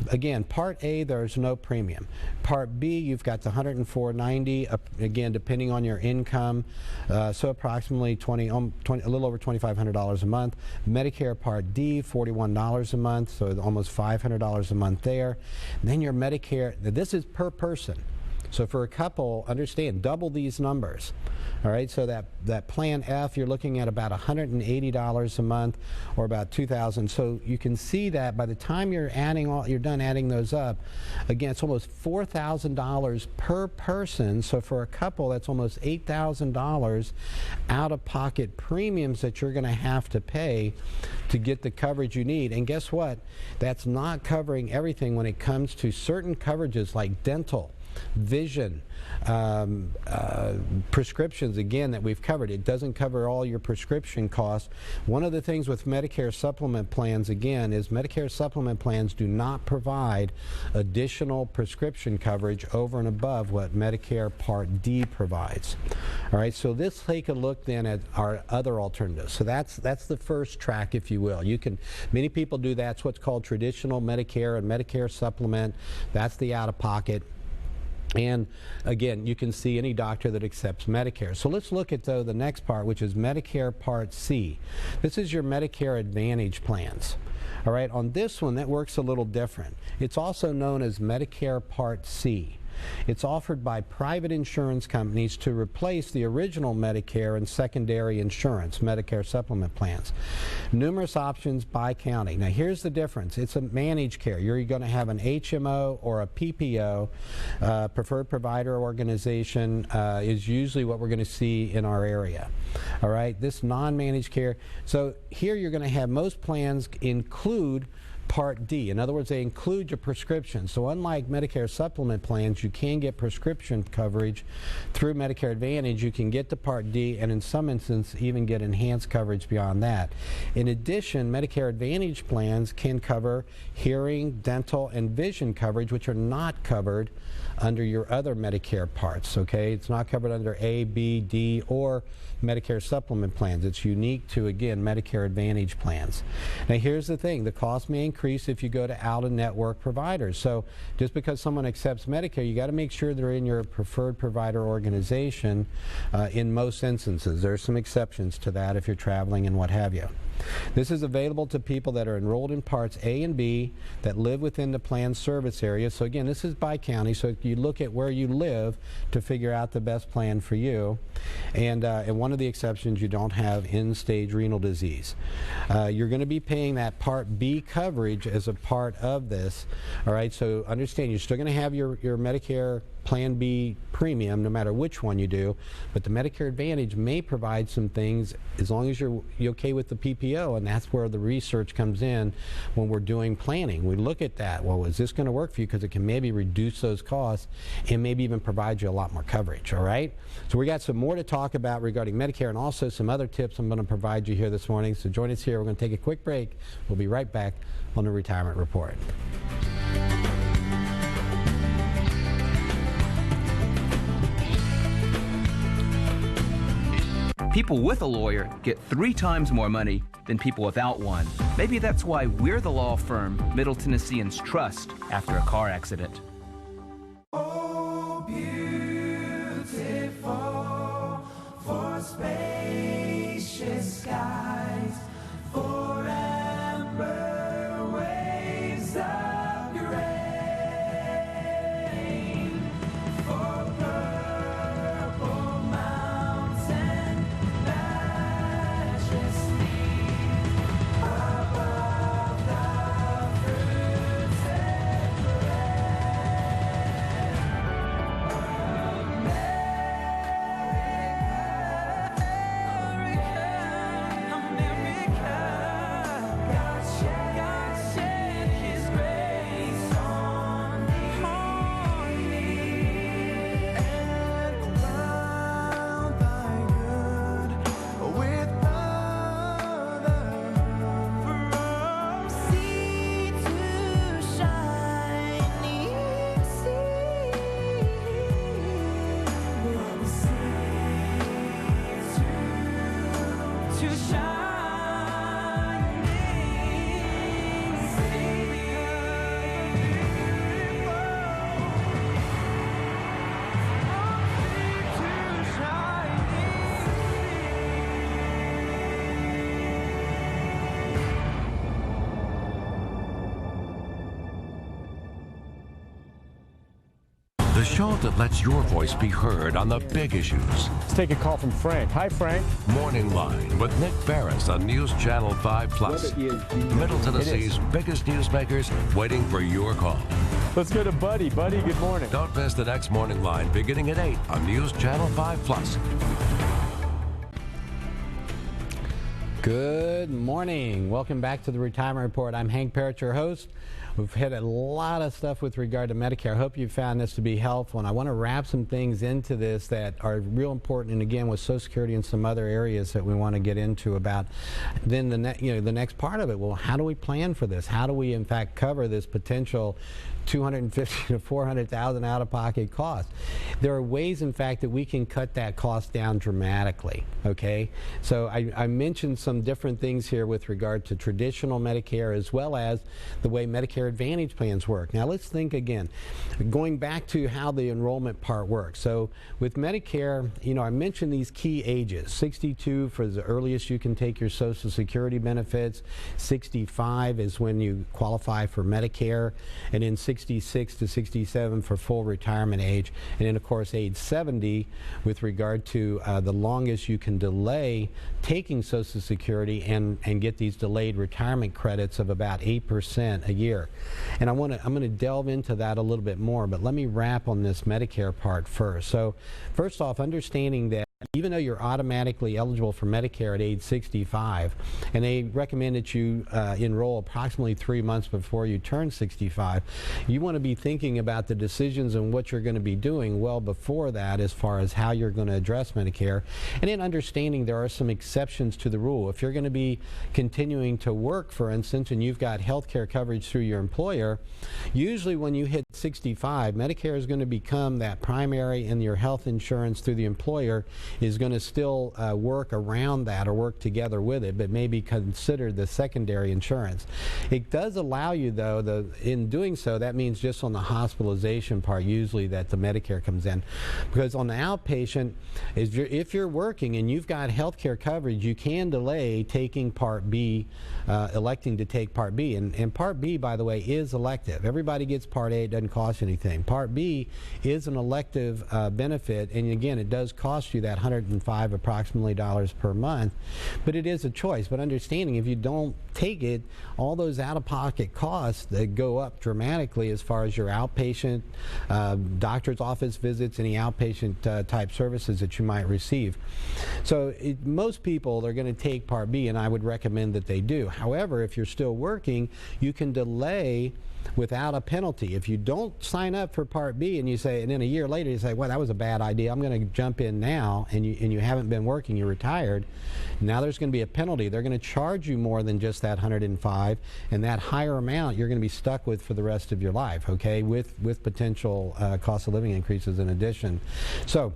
again, Part A, there's no premium. Part B, you've got the $104.90, again, depending on your income, so approximately a little over $2,500 a month. Medicare Part D, $41 a month, so almost $500 a month there. And then your Medicare, this is per person. So for a couple, understand, double these numbers. All right, so that Plan F, you're looking at about $180 a month, or about $2,000. So you can see that by the time you're done adding those up, again, it's almost $4,000 per person. So for a couple, that's almost $8,000 out-of-pocket premiums that you're going to have to pay to get the coverage you need. And guess what? That's not covering everything when it comes to certain coverages like dental, vision, prescriptions, again, that we've covered. It doesn't cover all your prescription costs. One of the things with Medicare supplement plans, again, is Medicare supplement plans do not provide additional prescription coverage over and above what Medicare Part D provides. All right, so let's take a look then at our other alternatives. So that's the first track, if you will. Many people do that. It's what's called traditional Medicare and Medicare supplement. That's the out-of-pocket. And again, you can see any doctor that accepts Medicare. So let's look at, though, the next part, which is Medicare Part C. This is your Medicare Advantage plans. All right, on this one, that works a little different. It's also known as Medicare Part C. It's offered by private insurance companies to replace the original Medicare and secondary insurance, Medicare supplement plans. Numerous options by county. Now here's the difference. It's a managed care. You're going to have an HMO or a PPO, preferred provider organization, is usually what we're going to see in our area. All right, this non-managed care. So here you're going to have most plans include Part D. In other words, they include your prescription. So unlike Medicare supplement plans, you can get prescription coverage through Medicare Advantage. You can get the Part D, and in some instances even get enhanced coverage beyond that. In addition, Medicare Advantage plans can cover hearing, dental, and vision coverage, which are not covered under your other Medicare parts, okay? It's not covered under A, B, D, or Medicare supplement plans. It's unique to, again, Medicare Advantage plans. Now here's the thing, the cost may increase if you go to out-of-network providers. So just because someone accepts Medicare, you got to make sure they're in your preferred provider organization in most instances. There are some exceptions to that if you're traveling and what have you. This is available to people that are enrolled in Parts A and B that live within the planned service area. So again, this is by county, so you look at where you live to figure out the best plan for you. And one of the exceptions, you don't have end-stage renal disease. You're going to be paying that Part B coverage as a part of this. All right, so understand you're still going to have your Medicare Plan B premium no matter which one you do, but the Medicare Advantage may provide some things as long as you're okay with the PPO, and that's where the research comes in when we're doing planning. We look at that. Well, is this going to work for you? Because it can maybe reduce those costs and maybe even provide you a lot more coverage, all right? So we got some more to talk about regarding Medicare and also some other tips I'm going to provide you here this morning. So join us here. We're going to take a quick break. We'll be right back on the Retirement Report. People with a lawyer get 3 times more money than people without one. Maybe that's why we're the law firm Middle Tennesseans trust after a car accident. Oh, beautiful for spacious skies, for amber waves of grain, for purple mountain majesty above the fruits and The show that lets your voice be heard on the big issues. Let's take a call from Frank. Hi, Frank. Morning Line with Nick Ferris on News Channel 5 Plus. Middle Tennessee's biggest newsmakers waiting for your call. Let's go to Buddy. Buddy, good morning. Don't miss the next Morning Line beginning at 8 on News Channel 5 Plus. Good morning. Welcome back to the Retirement Report. I'm Hank Parrott, your host. We've had a lot of stuff with regard to Medicare. I hope you found this to be helpful, and I want to wrap some things into this that are real important, and again with Social Security and some other areas that we want to get into about. Then the next part of it, well, how do we plan for this? How do we in fact cover this potential $250,000 to $400,000 out-of-pocket cost? There are ways, in fact, that we can cut that cost down dramatically, okay? So I mentioned some different things here with regard to traditional Medicare as well as the way Medicare Advantage plans work. Now let's think again, going back to how the enrollment part works. So with Medicare, I mentioned these key ages. 62 for the earliest you can take your Social Security benefits. 65 is when you qualify for Medicare, and then 66 to 67 for full retirement age, and then of course age 70 with regard to the longest you can delay taking Social Security and get these delayed retirement credits of about 8% a year. And I'm going to delve into that a little bit more, but let me wrap on this Medicare part first. So first off, understanding that even though you're automatically eligible for Medicare at age 65, and they recommend that you enroll approximately 3 months before you turn 65, you want to be thinking about the decisions and what you're going to be doing well before that as far as how you're going to address Medicare. And then understanding there are some exceptions to the rule. If you're going to be continuing to work, for instance, and you've got health care coverage through your employer, usually when you hit 65, Medicare is going to become that primary and your health insurance through the employer, is going to still work around that or work together with it, but maybe consider the secondary insurance. It does allow you, though, in doing so, that means just on the hospitalization part usually that the Medicare comes in. Because on the outpatient, if you're working and you've got health care coverage, you can delay taking Part B, electing to take Part B. And Part B, by the way, is elective. Everybody gets Part A, it doesn't cost anything. Part B is an elective benefit, and again, it does cost you that $105 approximately per month, but it is a choice. But understanding if you don't take it, all those out-of-pocket costs that go up dramatically as far as your outpatient, doctor's office visits, any outpatient type services that you might receive. So most people are going to take Part B, and I would recommend that they do. However, if you're still working, you can delay without a penalty. If you don't sign up for Part B and you say, and then a year later you say, well, that was a bad idea, I'm going to jump in now, and you haven't been working, you're retired, now there's going to be a penalty. They're going to charge you more than just that $105, and that higher amount you're going to be stuck with for the rest of your life, okay, with potential cost of living increases in addition. So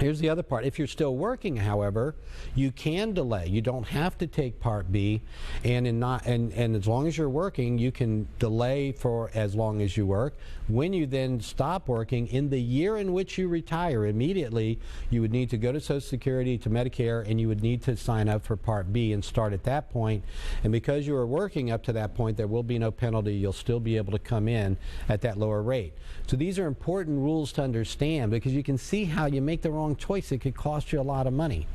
here's the other part. If you're still working, however, you can delay. You don't have to take Part B, and as long as you're working, you can delay for as long as you work. When you then stop working, in the year in which you retire, immediately you would need to go to Social Security, to Medicare, and you would need to sign up for Part B and start at that point. And because you were working up to that point, there will be no penalty. You'll still be able to come in at that lower rate. So these are important rules to understand, because you can see how you make the wrong choice, it could cost you a lot of money.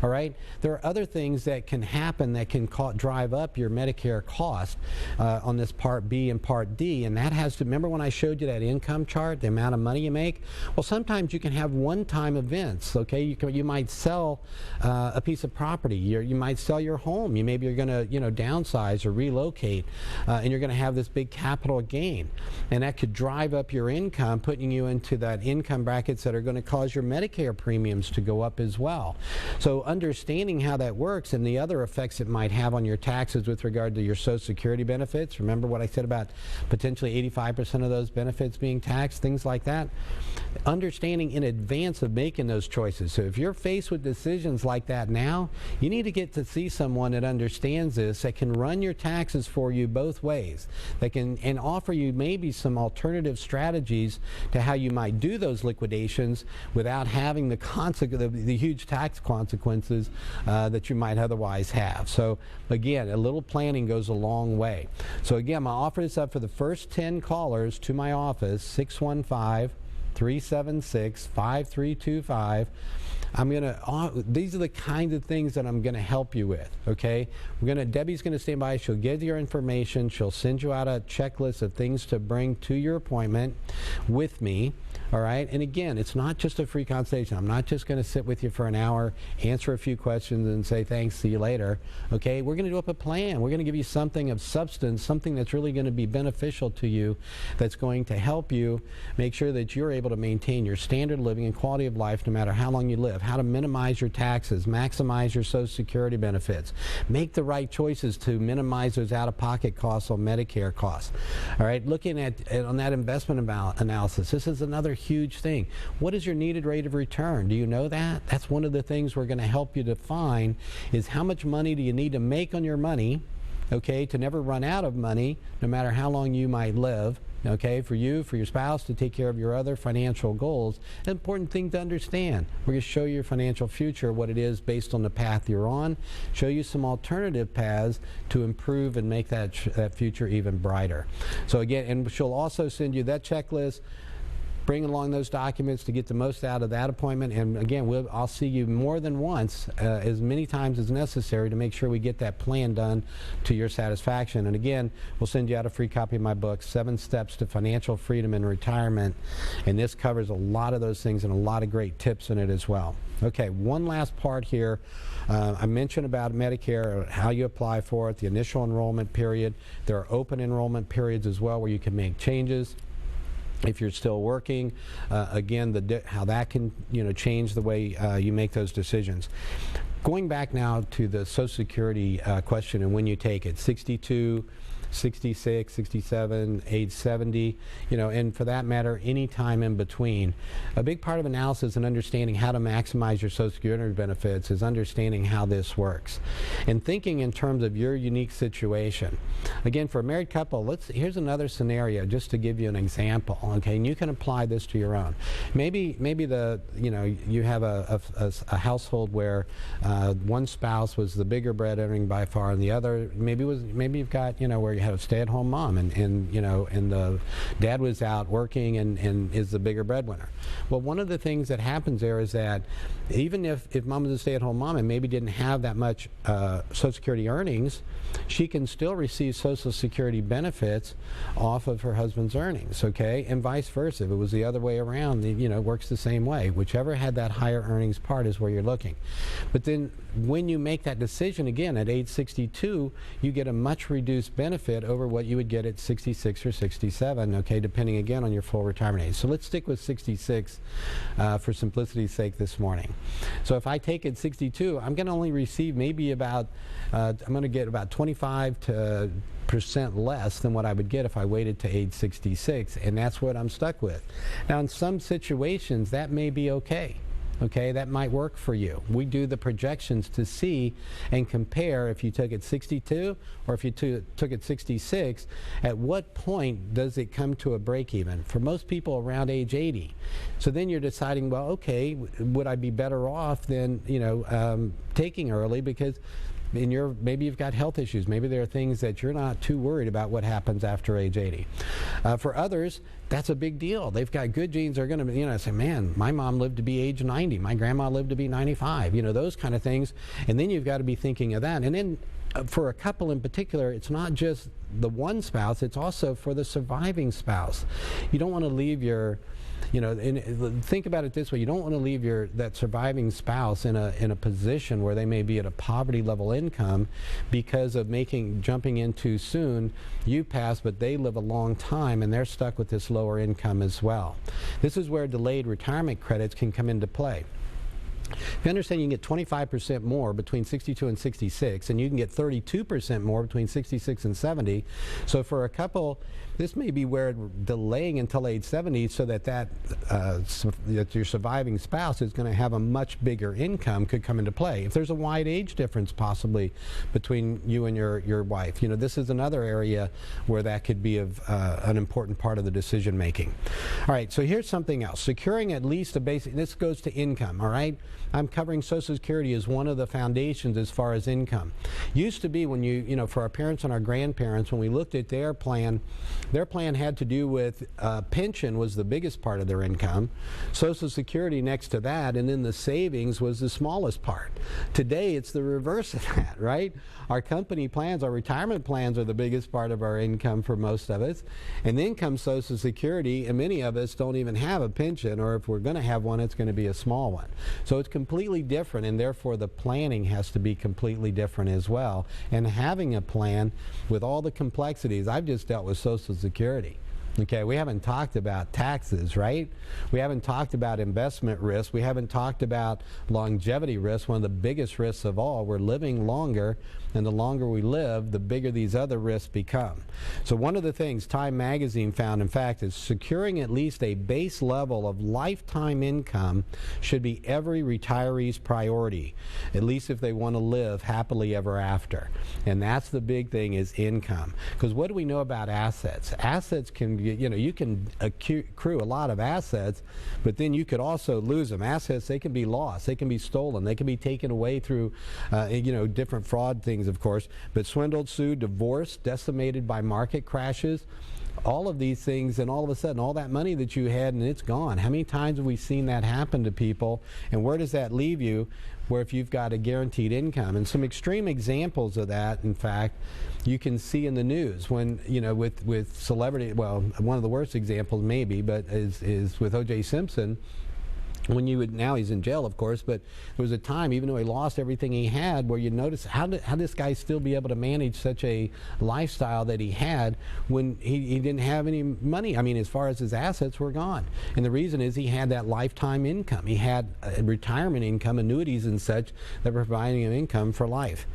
All right, there are other things that can happen that can drive up your Medicare cost on this Part B and Part D, and that has to, remember when I showed you that income chart, the amount of money you make? Well, sometimes you can have one-time events, okay? You might sell a piece of property, you might sell your home, maybe you're going to downsize or relocate, and you're going to have this big capital gain, and that could drive up your income, putting you into that income brackets that are going to cause your Medicare premiums to go up as well. So understanding how that works and the other effects it might have on your taxes with regard to your Social Security benefits, remember what I said about potentially 85% of those benefits being taxed, things like that, understanding in advance of making those choices. So if you're faced with decisions like that now, you need to get to see someone that understands this, that can run your taxes for you both ways, that can and offer you maybe some alternative strategies to how you might do those liquidations without having the huge tax consequences that you might otherwise have. So again, a little planning goes a long way. So again, I'm going to offer this up for the first 10 callers to my office, 615-376-5325. These are the kinds of things that I'm going to help you with, okay? Debbie's going to stand by. She'll give you your information. She'll send you out a checklist of things to bring to your appointment with me, all right? And again, it's not just a free consultation. I'm not just going to sit with you for an hour, answer a few questions, and say thanks, see you later, okay? We're going to do up a plan. We're going to give you something of substance, something that's really going to be beneficial to you, that's going to help you make sure that you're able to maintain your standard of living and quality of life no matter how long you live. How to minimize your taxes, maximize your Social Security benefits, make the right choices to minimize those out-of-pocket costs on Medicare costs. All right, looking at on that investment analysis, this is another huge thing. What is your needed rate of return? Do you know that? That's one of the things we're going to help you define, is how much money do you need to make on your money, okay, to never run out of money no matter how long you might live. Okay, for you, for your spouse, to take care of your other financial goals. An important thing to understand. We're going to show you your financial future, what it is based on the path you're on, show you some alternative paths to improve and make that future even brighter. So again, and she'll also send you that checklist. Bring along those documents to get the most out of that appointment. And again, I'll see you more than once, as many times as necessary, to make sure we get that plan done to your satisfaction. And again, we'll send you out a free copy of my book, 7 Steps to Financial Freedom in Retirement. And this covers a lot of those things and a lot of great tips in it as well. Okay, one last part here. I mentioned about Medicare, how you apply for it, the initial enrollment period. There are open enrollment periods as well where you can make changes. If you're still working, again, how that can change the way you make those decisions. Going back now to the Social Security question and when you take it, 62, 66, 67, age 70, and for that matter, any time in between. A big part of analysis and understanding how to maximize your Social Security benefits is understanding how this works and thinking in terms of your unique situation. Again, for a married couple, here's another scenario just to give you an example, okay, and you can apply this to your own. Maybe you have a household where one spouse was the bigger bread earning by far, and the other maybe you've got where you have a stay-at-home mom, and the dad was out working and is the bigger breadwinner. Well, one of the things that happens there is that even if mom was a stay-at-home mom and maybe didn't have that much Social Security earnings, she can still receive Social Security benefits off of her husband's earnings, okay, and vice versa. If it was the other way around, it works the same way. Whichever had that higher earnings part is where you're looking. But then when you make that decision again at age 62, you get a much reduced benefit over what you would get at 66 or 67, okay, depending again on your full retirement age. So let's stick with 66 for simplicity's sake this morning. So if I take it 62, I'm going to only receive maybe about, I'm going to get about 25% less than what I would get if I waited to age 66, and that's what I'm stuck with. Now, in some situations, that may be okay. Okay, that might work for you. We do the projections to see and compare if you took it 62 or if you took it 66, at what point does it come to a break even? For most people around age 80. So then you're deciding, well, okay, would I be better off than, taking early because maybe you've got health issues. Maybe there are things that you're not too worried about what happens after age 80. For others, that's a big deal. They've got good genes. They're going to, say, man, my mom lived to be age 90. My grandma lived to be 95. Those kind of things. And then you've got to be thinking of that. And then for a couple in particular, it's not just the one spouse. It's also for the surviving spouse. You don't want to leave your think about it this way: you don't want to leave that surviving spouse in a position where they may be at a poverty level income because of jumping in too soon. You pass, but they live a long time and they're stuck with this lower income as well. This is where delayed retirement credits can come into play. If you understand, you can get 25% more between 62 and 66, and you can get 32% more between 66 and 70. So for a couple, this may be where delaying until age 70 so that your surviving spouse is going to have a much bigger income could come into play. If there's a wide age difference possibly between you and your wife, this is another area where that could be an important part of the decision making. All right, so here's something else. Securing at least a basic, this goes to income, all right? I'm covering Social Security as one of the foundations as far as income. Used to be when for our parents and our grandparents, when we looked at their plan had to do with pension was the biggest part of their income, Social Security next to that, and then the savings was the smallest part. Today, it's the reverse of that, right? Our company plans, our retirement plans are the biggest part of our income for most of us, and then comes Social Security, and many of us don't even have a pension, or if we're going to have one, it's going to be a small one. So it's completely different, and therefore the planning has to be completely different as well. And having a plan with all the complexities, I've just dealt with Social Security. Okay, we haven't talked about taxes, right? We haven't talked about investment risk. We haven't talked about longevity risk, one of the biggest risks of all. We're living longer, and the longer we live, the bigger these other risks become. So one of the things Time Magazine found, in fact, is securing at least a base level of lifetime income should be every retiree's priority, at least if they want to live happily ever after. And that's the big thing, is income. Because what do we know about assets? Assets can be, you can accrue a lot of assets, but then you could also lose them. Assets, they can be lost, they can be stolen, they can be taken away through different fraud things, of course, but swindled, sued, divorced, decimated by market crashes, all of these things, and all of a sudden all that money that you had and it's gone. How many times have we seen that happen to people, and where does that leave you where if you've got a guaranteed income? And some extreme examples of that, in fact, you can see in the news when, with celebrity, well, one of the worst examples maybe, but is with O.J. Simpson. now he's in jail, of course, but there was a time, even though he lost everything he had, where you notice how this guy still be able to manage such a lifestyle that he had when he didn't have any money. I mean, as far as his assets were gone. And the reason is he had that lifetime income. He had retirement income, annuities and such, that were providing him income for life.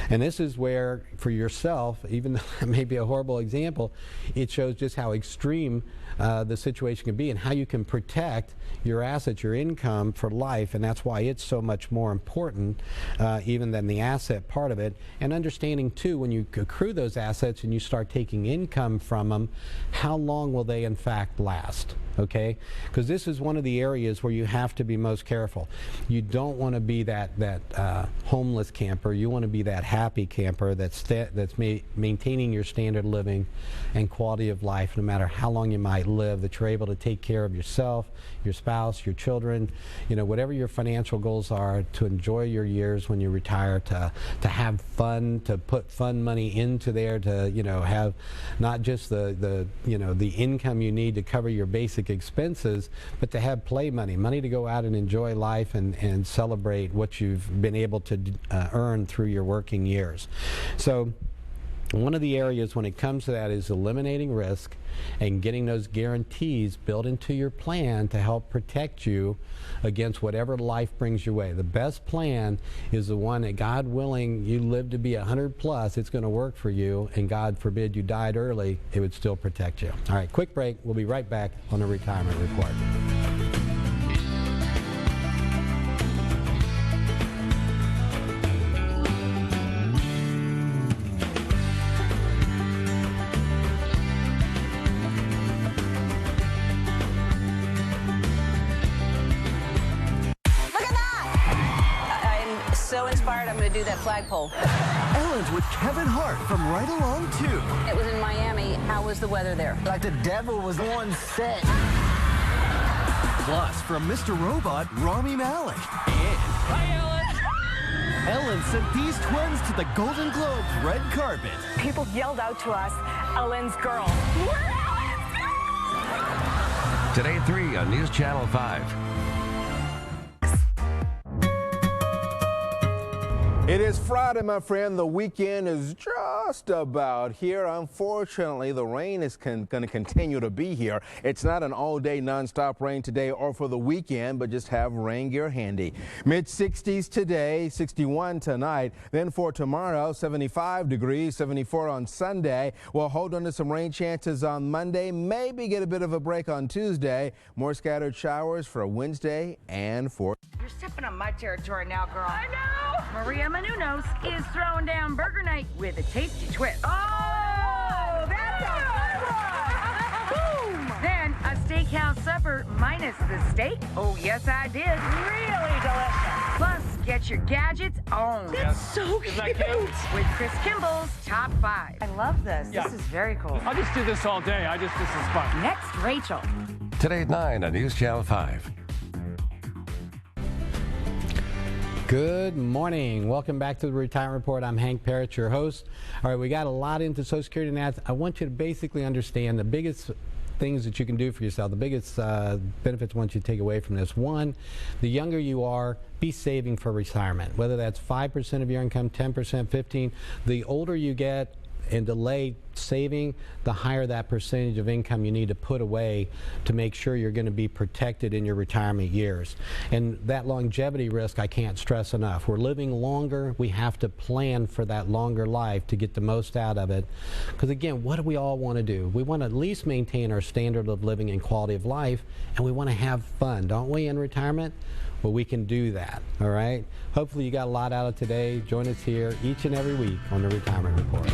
And this is where, for yourself, even though it may be a horrible example, it shows just how extreme the situation can be and how you can protect your assets, your income for life. And that's why it's so much more important even than the asset part of it. And understanding too, when you accrue those assets and you start taking income from them, how long will they in fact last? Okay, because this is one of the areas where you have to be most careful. You don't want to be that homeless camper. You want to be that happy camper that's maintaining your standard of living and quality of life, no matter how long you might live, that you're able to take care of yourself, your spouse, your children, whatever your financial goals are, to enjoy your years when you retire, to have fun, to put fun money into there, to have not just the income you need to cover your basic expenses, but to have play money to go out and enjoy life and celebrate what you've been able to earn through your working years. So one of the areas when it comes to that is eliminating risk and getting those guarantees built into your plan to help protect you against whatever life brings your way. The best plan is the one that, God willing, you live to be 100 plus, it's going to work for you, and God forbid you died early, it would still protect you. All right, quick break. We'll be right back on the Retirement Report. I'm going to do that flagpole. Ellen's with Kevin Hart from Right Along 2. It was in Miami. How was the weather there? Like the devil was on set. Plus, from Mr. Robot, Rami Malek. And hi, Ellen! Ellen sent these twins to the Golden Globes red carpet. People yelled out to us, Ellen's girl. We're Ellen's girl! Today at 3 on News Channel 5. It is Friday, my friend. The weekend is just about here. Unfortunately, the rain is going to continue to be here. It's not an all-day non-stop rain today or for the weekend, but just have rain gear handy. Mid-60s today, 61 tonight. Then for tomorrow, 75 degrees, 74 on Sunday. We'll hold on to some rain chances on Monday, maybe get a bit of a break on Tuesday. More scattered showers for Wednesday and for... You're stepping on my territory now, girl. I know! Maria Menounos is throwing down burger night with a tasty twist. Oh, that's a good one! Boom! Then a steakhouse supper minus the steak. Oh, yes, I did. Really delicious. Plus, get your gadgets on. That's so cute. With Chris Kimball's Top 5. I love this. Yeah. This is very cool. I'll just do this all day. This is fun. Next, Rachel. Today at 9 on News Channel 5. Good morning. Welcome back to the Retirement Report. I'm Hank Parrott, your host. All right, we got a lot into Social Security, and I want you to basically understand the biggest things that you can do for yourself, the biggest benefits I want you to take away from this. One, the younger you are, be saving for retirement, whether that's 5% of your income, 10%, 15%. The older you get and delay saving, the higher that percentage of income you need to put away to make sure you're going to be protected in your retirement years. And that longevity risk, I can't stress enough. We're living longer. We have to plan for that longer life to get the most out of it. Because again, what do we all want to do? We want to at least maintain our standard of living and quality of life, and we want to have fun, don't we, in retirement? Well, we can do that, all right? Hopefully you got a lot out of today. Join us here each and every week on the Retirement Report.